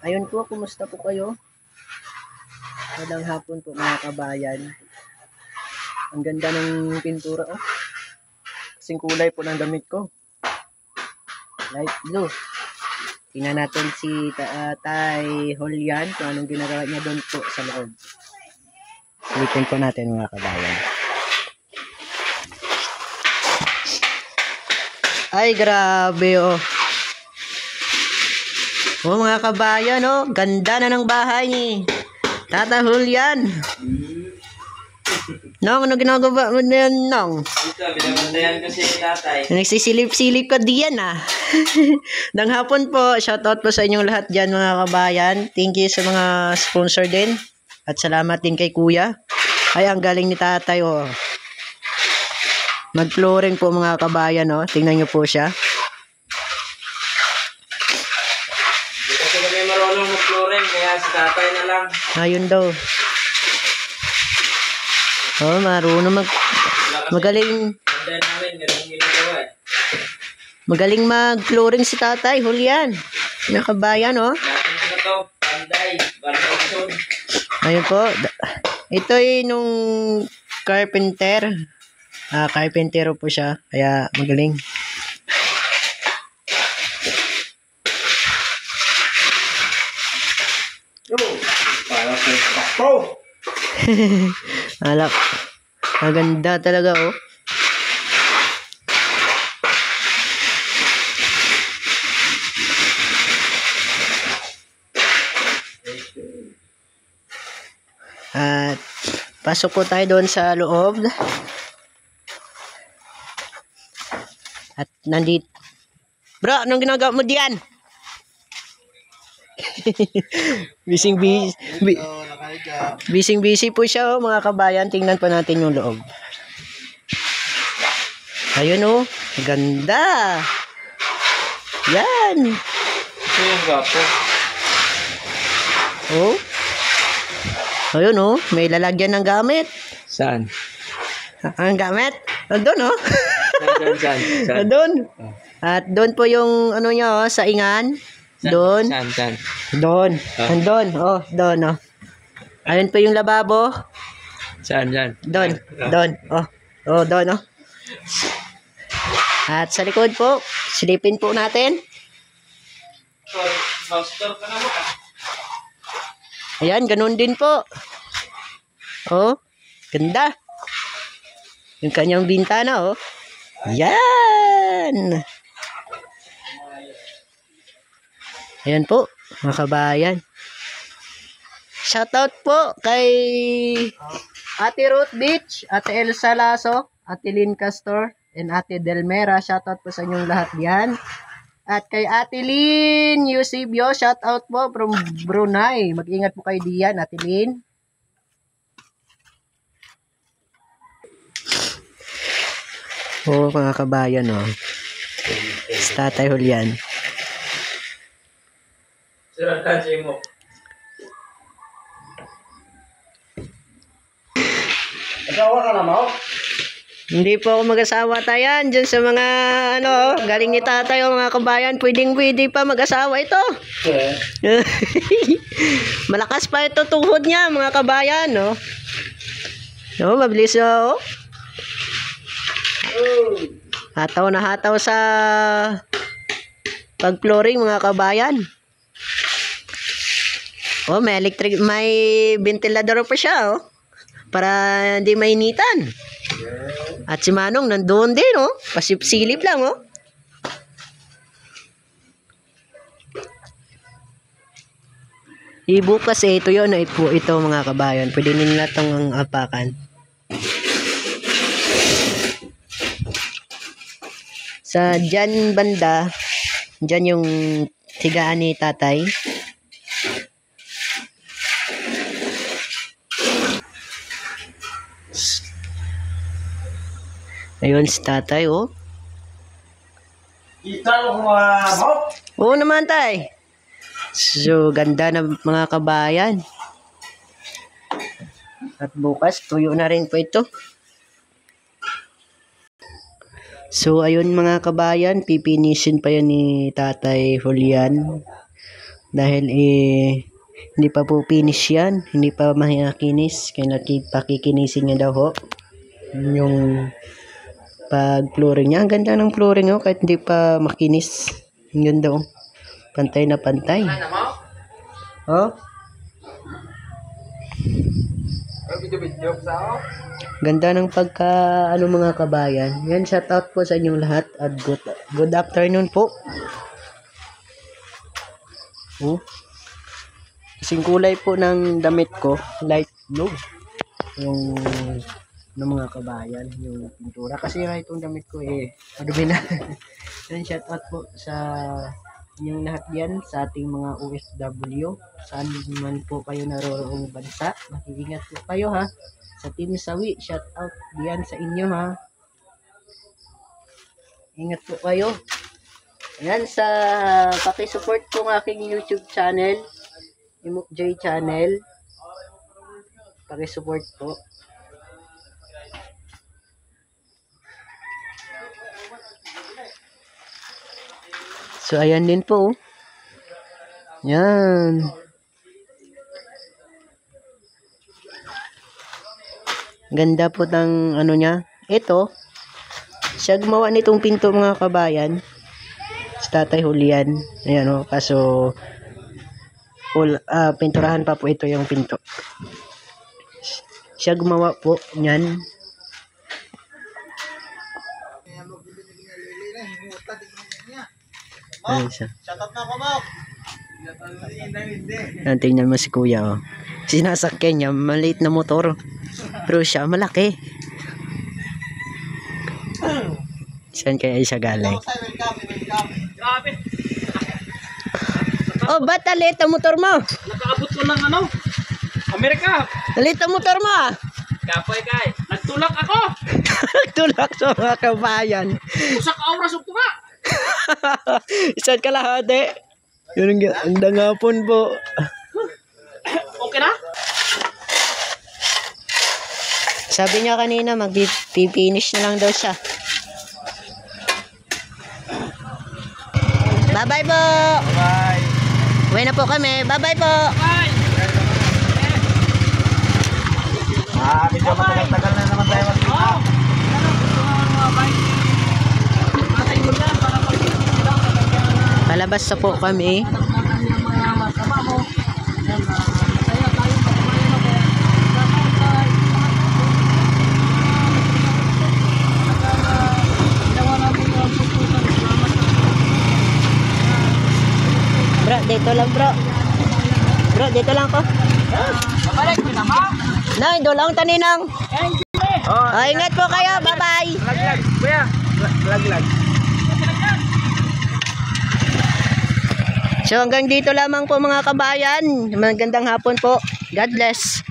Ayun po, kumusta po kayo? Magandang hapon po mga kabayan. Ang ganda ng pintura oh. Kasing kulay po ng damit ko. Light blue. Tingnan natin si Tatay Julian kung anong ginagawa niya doon po sa loob. Silipin po natin mga kabayan. Ay grabe oh. Oh mga kabayan oh, ganda na ng bahay ni Tata Julian. Nong, ano ginagawa mo na yan, Nong? Ito, binabantayan ko si tatay. Nagsisilip-silip ka diyan ah. Dang hapon po, shoutout po sa inyong lahat dyan mga kabayan. Thank you sa mga sponsor din. At salamat din kay Kuya. Ay, ang galing ni tatay oh. Mag-flooring po mga kabayan oh. Tingnan nyo po siya. Hindi kasi kami marunong mag-flooring, kaya si tatay na lang. Ayun daw. Oh, marunong magaling. Bantayan namin, ganun ginagawa eh. Magaling mag-flooring si Tatay Julian. Nakabayan oh. Natin ano to, panday, foundation. Ayun po. Ito ay nung carpenter. Carpentero po siya. Kaya magaling. Para sa takpo. Alak. Maganda talaga oh. At pasok po tayo doon sa loob. At nandito. Bro, anong ginagawa mo diyan? Busy po siya oh, mga kabayan. Tingnan pa natin yung loob. Ayun oh, ganda. Yan. Ito yung gapo. Oh. Ayun oh, may lalagyan ng gamit. Saan? Ang gamit? Doon oh. Saan? Doon. At doon po yung ano niya oh, saingan. Doon. Saan? Doon. Andun. Oh, doon oh. Ayun po yung lababo. Saan? Doon. Doon. Oh. Oh, doon oh. At sa likod po, silipin po natin. Master ka naman ah. Ayan, ganun din po. Oh, ganda. Yung kanyang bintana oh. Yan. Ayan po, mga kabayan. Shoutout po kay Ate Ruth Beach, Ate Elsa Lasso, Ate Lynn Castor, and Ate Delmera. Shoutout po sa inyong lahat yan. At kay Ate Lynn Eusebio, shoutout po from Brunei. Mag-ingat po kayo diyan, Ate Lynn. Oo, mga kabayan oh. Si Tatay Julian. Siratan siya mo. Asawa ka na mo? Hindi po ako mag-asawa tayan. Diyan sa mga ano, galing ni tatay o mga kabayan, pwede pa mag-asawa ito. Malakas pa ito tuhod niya, mga kabayan, no? No, mabilis oh. Hataw na hataw sa pag-flooring, mga kabayan. Oh, may ventilador pa siya, oh. Para hindi mainitan. At si Manong nandoon din, oh. Pasip-silip lang, oh. Bukas ito yun, ito mga kabayan. Pwede nila itong apakan. Sa dyan banda, dyan yung tigaan ni tatay. Ayun si tatay, oh. Kita mo mga mo? Oo naman, tay. So, ganda na mga kabayan. At bukas, tuyo na rin po ito. So, ayun mga kabayan, pipinisin pa yan ni Tatay Julian. Dahil hindi pa po finish yan. Hindi pa makikinis. Kaya pakikinisin niya daw ho. Yung pag-flooring niya. Ang ganda ng flooring ho. Kahit hindi pa makinis. Ang ganda ho. Pantay na pantay. Ano mo? Oh. Video sa ako? Ganda ng mga kabayan. Yan, shout out po sa inyong lahat. At good afternoon po. Oh. Kasing kulay po ng damit ko, light blue. Yung mga kabayan, yung pintura. Kasi nga itong damit ko madumi na. Yan, shout out po sa inyong lahat yan, sa ating mga OFW. Saan man po kayo naroroong bansa. Mag-iingat po kayo ha. Sa Team Sawi, shout out diyan sa inyo ha. Ingat po kayo. Ayan, paki-support po ng aking YouTube channel, Imukjoy channel. Paki-support po. So ayan din po. Yan. Ganda po ng ano niya. Ito, siya gumawa nitong pinto mga kabayan. Sa Tatay Julian. Ayan o. Kaso, pinturahan pa po ito yung pinto. Siya gumawa po niyan. Ayan siya. Ayan, tingnan mo si kuya o. Sinasakyan niya, maliit na motor. Pero siya, malaki. Saan kaya siya galing? Grabe. Oh, ba't alit ang motor mo? Nakaabot ko ng ano? Amerika. Alit ang motor mo ah. Kapoy kay. Nagtulak ako. Tulak sa mga kabayan. Usak auras ug tuka. Isang kalahati. Yun ang dangapon po. Okay na? Sabi niya kanina, mag-finish na lang daw siya. Bye-bye po. Bye. Uwi na po kami. Bye-bye po. Bye. Medyo matagal-tagal na naman tayo magkita. Palabas na po kami. Bro, dito lang bro. Bro, dito lang ko. Balik kita ma. Nay, dolang taninang. Oh, ingat po kayo. Bye-bye. Lag. Kuya. Lag. So hanggang dito lamang po mga kabayan. Magandang hapon po. God bless.